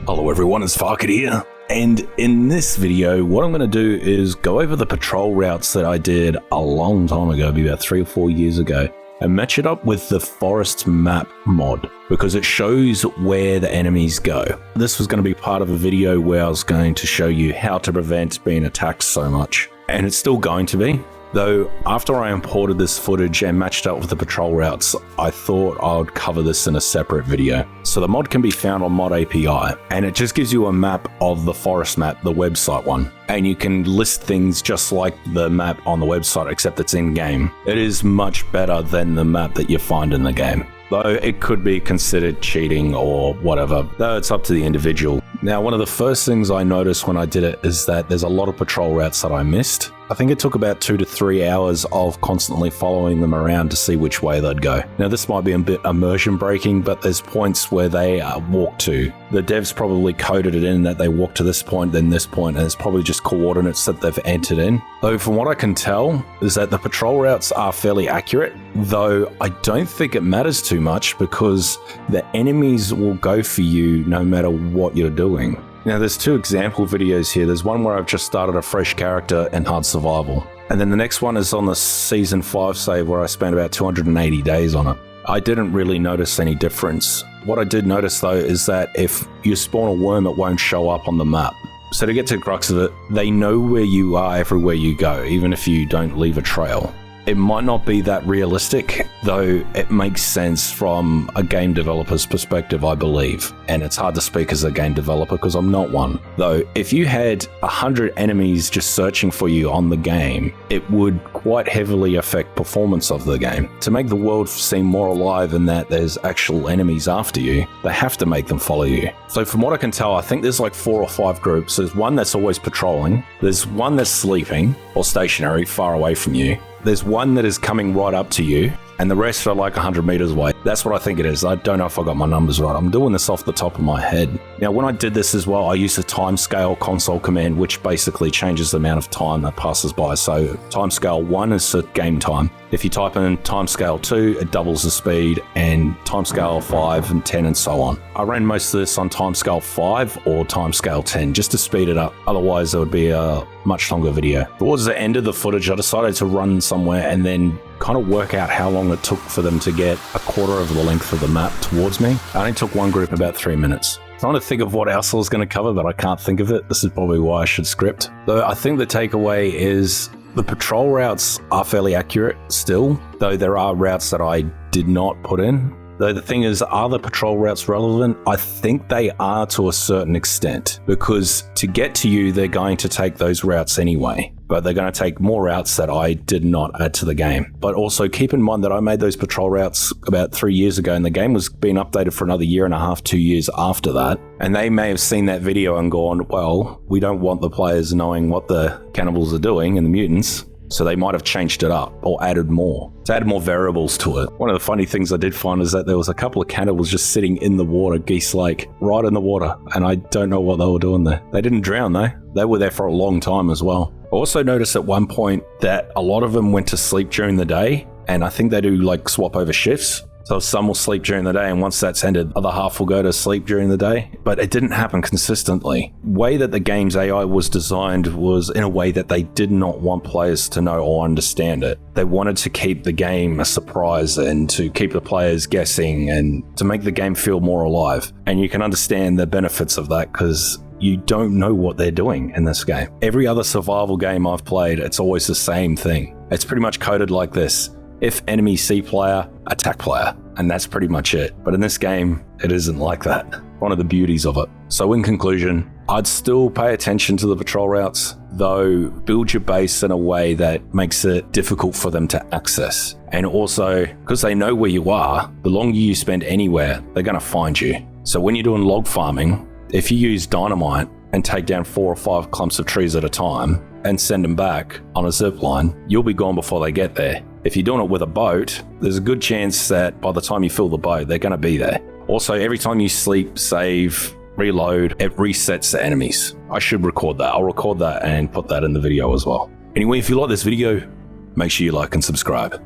Hello everyone, it's Farket here, and in this video what I'm going to do is go over the patrol routes that I did a long time ago, maybe about 3 or 4 years ago, and match it up with the forest map mod, because it shows where the enemies go. This was going to be part of a video where I was going to show you how to prevent being attacked so much, and it's still going to be. Though, after I imported this footage and matched up with the patrol routes, I thought I would cover this in a separate video. So the mod can be found on MODAPI, and it just gives you a map of the forest map, the website one. And you can list things just like the map on the website, except it's in-game. It is much better than the map that you find in the game, though it could be considered cheating or whatever, though it's up to the individual. Now, one of the first things I noticed when I did it is that there's a lot of patrol routes that I missed. I think it took about 2 to 3 hours of constantly following them around to see which way they'd go. Now, this might be a bit immersion breaking, but there's points where they walk to. The devs probably coded it in that they walk to this point, then this point, and it's probably just coordinates that they've entered in. Though from what I can tell is that the patrol routes are fairly accurate, though I don't think it matters too much because the enemies will go for you no matter what you're doing. Now, there's 2 example videos here. There's one where I've just started a fresh character in hard survival, and then the next one is on the season 5 save where I spent about 280 days on it. I didn't really notice any difference. What I did notice though is that if you spawn a worm, it won't show up on the map. So to get to the crux of it, they know where you are everywhere you go, even if you don't leave a trail. It might not be that realistic, though it makes sense from a game developer's perspective, I believe. And it's hard to speak as a game developer because I'm not one. Though, if you had 100 enemies just searching for you on the game, it would quite heavily affect performance of the game. To make the world seem more alive and that there's actual enemies after you, they have to make them follow you. So from what I can tell, I think there's like 4 or 5 groups. There's one that's always patrolling. There's one that's sleeping or stationary far away from you. There's one that is coming right up to you, and the rest are like 100 meters away. That's what I think it is. I don't know if I got my numbers right. I'm doing this off the top of my head. Now, when I did this as well, I used a timescale console command, which basically changes the amount of time that passes by. So timescale 1 is the game time. If you type in timescale 2, it doubles the speed, and timescale 5 and 10 and so on. I ran most of this on timescale 5 or timescale 10 just to speed it up. Otherwise, it would be a much longer video. Towards the end of the footage, I decided to run somewhere and then kind of work out how long it took for them to get a quarter of the length of the map towards me. I only took one group about 3 minutes. Trying to think of what else I was going to cover, but I can't think of it. This is probably why I should script. Though I think the takeaway is the patrol routes are fairly accurate still, though there are routes that I did not put in. Though the thing is, are the patrol routes relevant? I think they are to a certain extent, because to get to you, they're going to take those routes anyway. But they're going to take more routes that I did not add to the game. But also keep in mind that I made those patrol routes about 3 years ago, and the game was being updated for another 1.5 to 2 years after that. And they may have seen that video and gone, well, we don't want the players knowing what the cannibals are doing and the mutants. So they might have changed it up or added more. To add more variables to it. One of the funny things I did find is that there was a couple of cannibals just sitting in the water, Geese Lake, right in the water. And I don't know what they were doing there. They didn't drown though. They were there for a long time as well. I also noticed at one point that a lot of them went to sleep during the day. And I think they do like swap over shifts. So some will sleep during the day, and once that's ended, the other half will go to sleep during the day. But it didn't happen consistently. The way that the game's AI was designed was in a way that they did not want players to know or understand it. They wanted to keep the game a surprise and to keep the players guessing and to make the game feel more alive. And you can understand the benefits of that because you don't know what they're doing in this game. Every other survival game I've played, it's always the same thing. It's pretty much coded like this. If enemy C player, attack player, and that's pretty much it. But in this game, it isn't like that. One of the beauties of it. So in conclusion, I'd still pay attention to the patrol routes, though build your base in a way that makes it difficult for them to access. And also, because they know where you are, the longer you spend anywhere, they're going to find you. So when you're doing log farming, if you use dynamite and take down 4 or 5 clumps of trees at a time and send them back on a zip line, you'll be gone before they get there. If you're doing it with a boat, there's a good chance that by the time you fill the boat, they're going to be there. Also, every time you sleep, save, reload, it resets the enemies. I should record that. I'll record that and put that in the video as well. Anyway, if you like this video, make sure you like and subscribe.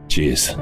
Cheers.